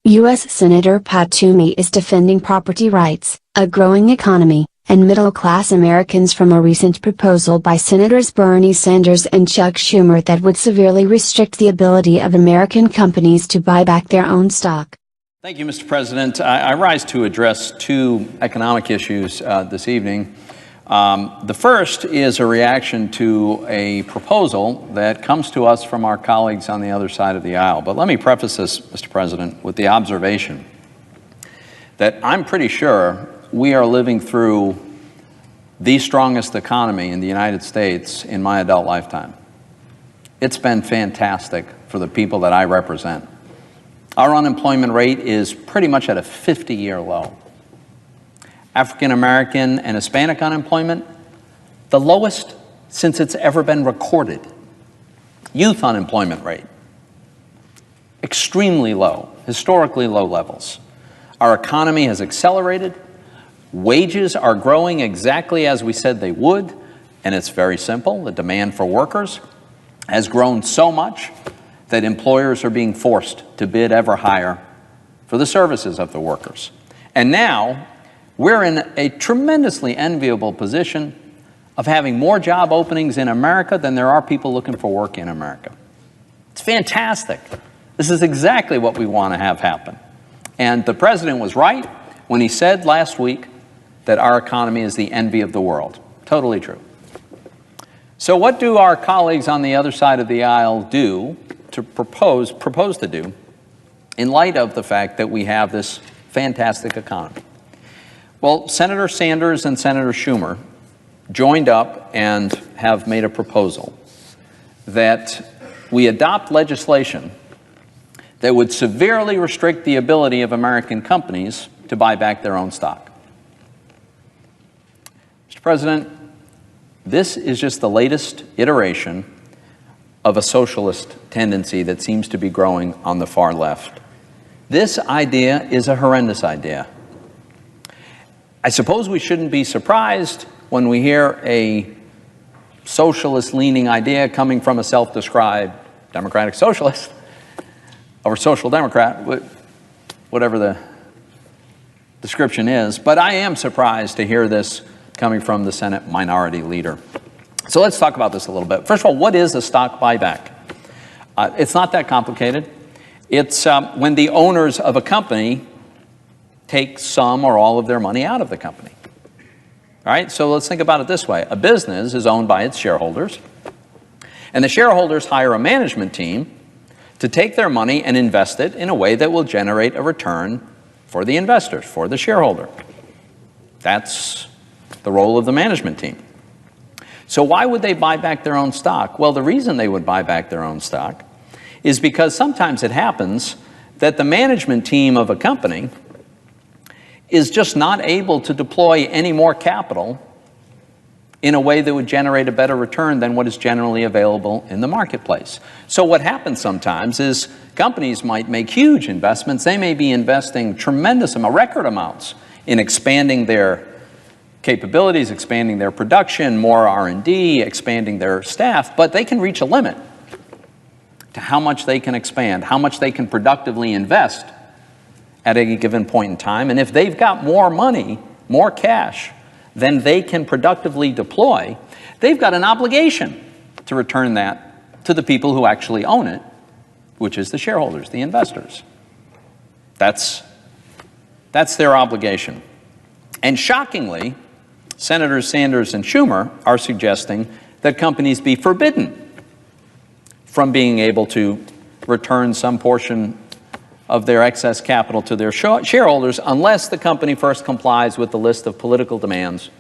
U.S. Senator Pat Toomey is defending property rights, a growing economy, and middle-class Americans from a recent proposal by Senators Bernie Sanders and Chuck Schumer that would severely restrict the ability of American companies to buy back their own stock. Thank you, Mr. President. I rise to address two economic issues this evening. The first is a reaction to a proposal that comes to us from our colleagues on the other side of the aisle. But let me preface this, Mr. President, with the observation that I'm pretty sure we are living through the strongest economy in the United States in my adult lifetime. It's been fantastic for the people that I represent. Our unemployment rate is pretty much at a 50-year low. African American and Hispanic unemployment, the lowest since it's ever been recorded. Youth unemployment rate, extremely low, historically low levels. Our economy has accelerated. Wages are growing exactly as we said they would, and it's very simple. The demand for workers has grown so much that employers are being forced to bid ever higher for the services of the workers. And now, we're in a tremendously enviable position of having more job openings in America than there are people looking for work in America. It's fantastic. This is exactly what we want to have happen. And the president was right when he said last week that our economy is the envy of the world. Totally true. So what do our colleagues on the other side of the aisle do to propose to do in light of the fact that we have this fantastic economy? Well, Senator Sanders and Senator Schumer joined up and have made a proposal that we adopt legislation that would severely restrict the ability of American companies to buy back their own stock. Mr. President, this is just the latest iteration of a socialist tendency that seems to be growing on the far left. This idea is a horrendous idea. I suppose we shouldn't be surprised when we hear a socialist-leaning idea coming from a self-described democratic socialist or social democrat, whatever the description is. But I am surprised to hear this coming from the Senate minority leader. So let's talk about this a little bit. First of all, what is a stock buyback? It's not that complicated. It's when the owners of a company take some or all of their money out of the company. All right, so let's think about it this way. A business is owned by its shareholders, and the shareholders hire a management team to take their money and invest it in a way that will generate a return for the investors, for the shareholder. That's the role of the management team. So why would they buy back their own stock? Well, the reason they would buy back their own stock is because sometimes it happens that the management team of a company is just not able to deploy any more capital in a way that would generate a better return than what is generally available in the marketplace. So what happens sometimes is companies might make huge investments. They may be investing tremendous amounts, record amounts, in expanding their capabilities, expanding their production, more R&D, expanding their staff, but they can reach a limit to how much they can expand, how much they can productively invest at a given point in time. And if they've got more money, more cash, than they can productively deploy, they've got an obligation to return that to the people who actually own it, which is the shareholders, the investors. That's their obligation. And shockingly, Senators Sanders and Schumer are suggesting that companies be forbidden from being able to return some portion of their excess capital to their shareholders unless the company first complies with the list of political demands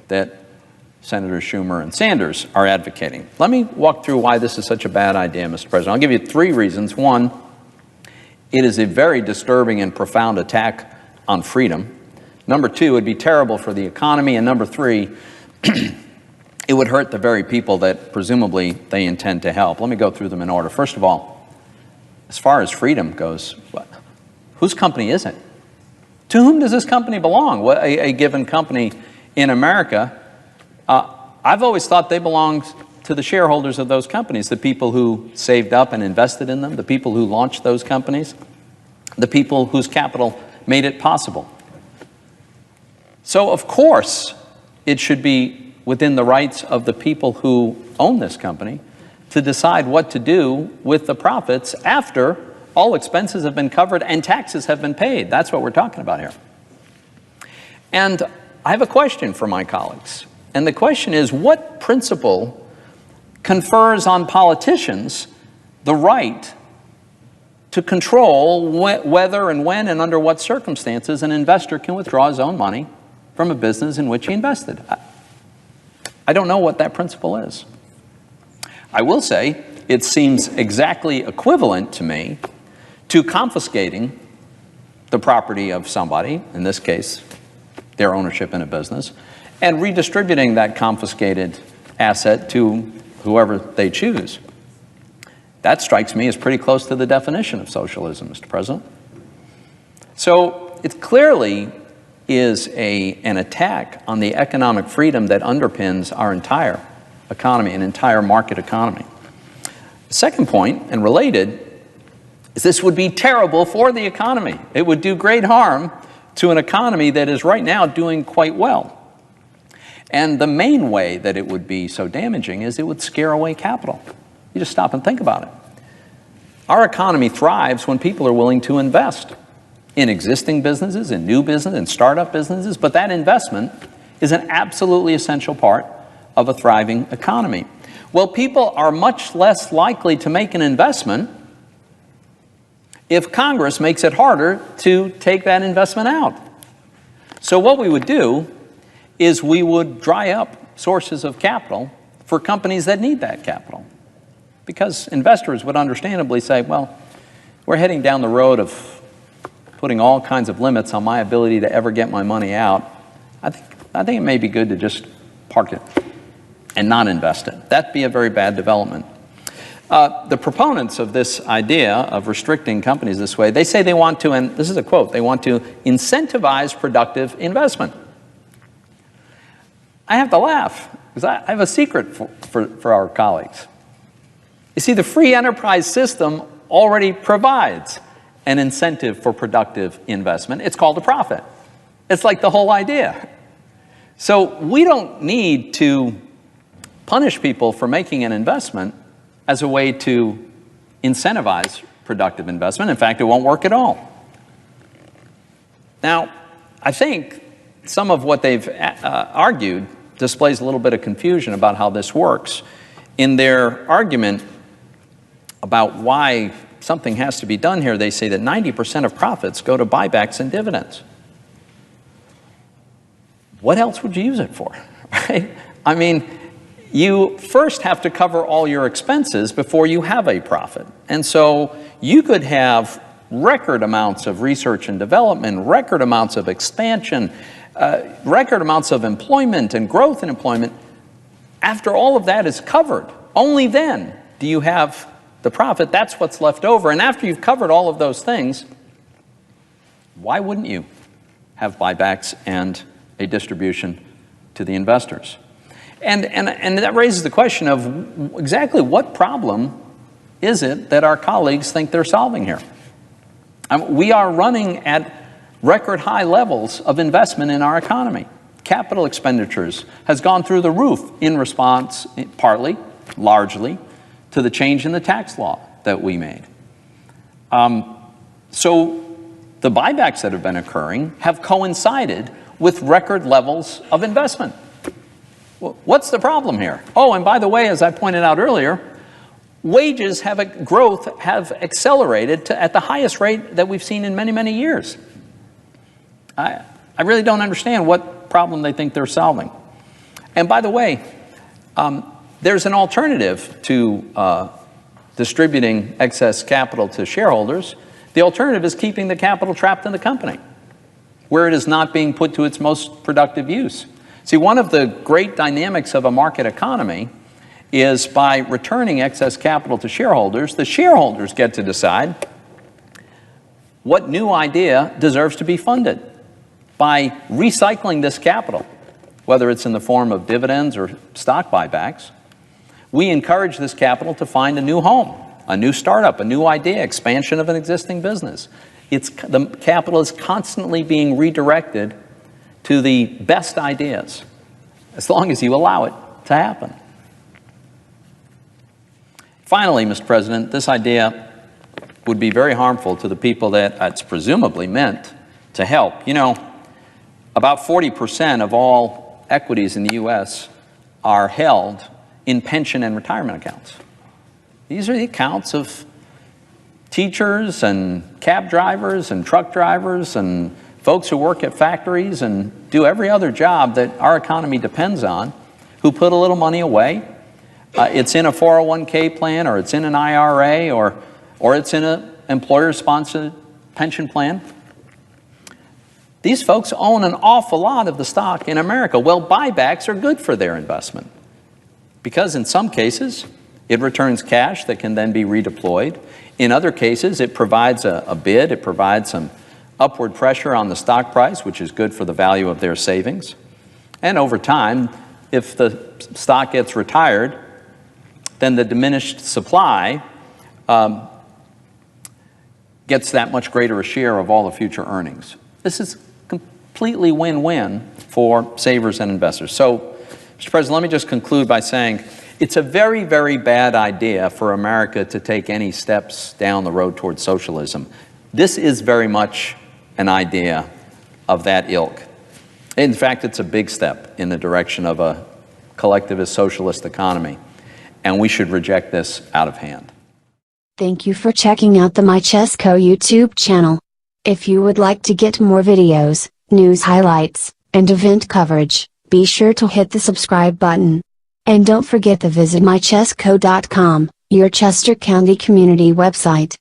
that Senators Schumer and Sanders are advocating. Let me walk through why this is such a bad idea, Mr. President. I'll give you three reasons. One, it is a very disturbing and profound attack on freedom. Number two, it would be terrible for the economy. And number three, it would hurt the very people that presumably they intend to help. Let me go through them in order. First of all, as far as freedom goes, whose company is it? To whom does this company belong? A given company in America, I've always thought they belonged to the shareholders of those companies, the people who saved up and invested in them, the people who launched those companies. the people whose capital made it possible. So, of course, it should be within the rights of the people who own this company to decide what to do with the profits after all expenses have been covered and taxes have been paid. That's what we're talking about here. And I have a question for my colleagues. And the question is, what principle confers on politicians the right to control whether and when and under what circumstances an investor can withdraw his own money from a business in which he invested? I don't know what that principle is. I will say it seems exactly equivalent to me to confiscating the property of somebody, in this case, their ownership in a business, and redistributing that confiscated asset to whoever they choose. That strikes me as pretty close to the definition of socialism, Mr. President. So it clearly is an attack on the economic freedom that underpins our entire economy, an entire market economy. The second point, and related, is this would be terrible for the economy. It would do great harm to an economy that is right now doing quite well. And the main way that it would be so damaging is it would scare away capital. You just stop and think about it. Our economy thrives when people are willing to invest in existing businesses, in new business, in startup businesses, but that investment is an absolutely essential part of a thriving economy. Well, people are much less likely to make an investment if Congress makes it harder to take that investment out. So what we would do is we would dry up sources of capital for companies that need that capital. Because investors would understandably say, well, we're heading down the road of putting all kinds of limits on my ability to ever get my money out. I think it may be good to just park it and not invest it. That'd be a very bad development. The proponents of this idea of restricting companies this way, they say they want to, and this is a quote, they want to incentivize productive investment. I have to laugh, because I have a secret for our colleagues. You see, the free enterprise system already provides an incentive for productive investment. It's called a profit. It's like the whole idea. So we don't need to punish people for making an investment as a way to incentivize productive investment. In fact, it won't work at all. Now, I think some of what they've argued displays a little bit of confusion about how this works. In their argument about why something has to be done here, they say that 90% of profits go to buybacks and dividends. What else would you use it for, right? I mean, you first have to cover all your expenses before you have a profit. And so you could have record amounts of research and development, record amounts of expansion, record amounts of employment and growth in employment. After all of that is covered, only then do you have the profit. That's what's left over. And after you've covered all of those things, why wouldn't you have buybacks and a distribution to the investors? And that raises the question of exactly what problem is it that our colleagues think they're solving here? We are running at record high levels of investment in our economy. Capital expenditures has gone through the roof in response, partly, largely, to the change in the tax law that we made. So the buybacks that have been occurring have coincided with record levels of investment. What's the problem here? Oh, and by the way, as I pointed out earlier, wages growth have accelerated at the highest rate that we've seen in many, many years. I really don't understand what problem they think they're solving. And by the way, there's an alternative to distributing excess capital to shareholders. The alternative is keeping the capital trapped in the company, where it is not being put to its most productive use. See, one of the great dynamics of a market economy is by returning excess capital to shareholders, the shareholders get to decide what new idea deserves to be funded. By recycling this capital, whether it's in the form of dividends or stock buybacks, we encourage this capital to find a new home, a new startup, a new idea, expansion of an existing business. The capital is constantly being redirected to the best ideas, as long as you allow it to happen. Finally, Mr. President, this idea would be very harmful to the people that it's presumably meant to help. You know, about 40% of all equities in the U.S. are held in pension and retirement accounts. These are the accounts of teachers and cab drivers and truck drivers and folks who work at factories and do every other job that our economy depends on, who put a little money away. It's in a 401k plan, or it's in an IRA, or it's in an employer-sponsored pension plan. These folks own an awful lot of the stock in America. Well, buybacks are good for their investment because in some cases it returns cash that can then be redeployed. In other cases, it provides a bid, it provides some upward pressure on the stock price, which is good for the value of their savings. And over time, if the stock gets retired, then the diminished supply gets that much greater a share of all the future earnings. This is completely win-win for savers and investors. So, Mr. President, let me just conclude by saying it's a very, very bad idea for America to take any steps down the road towards socialism. This is very much an idea of that ilk. In fact, it's a big step in the direction of a collectivist socialist economy, and we should reject this out of hand. Thank you for checking out the MyChesCo YouTube channel. If you would like to get more videos, news highlights, and event coverage, be sure to hit the subscribe button. And don't forget to visit MyChesCo.com, your Chester County community website.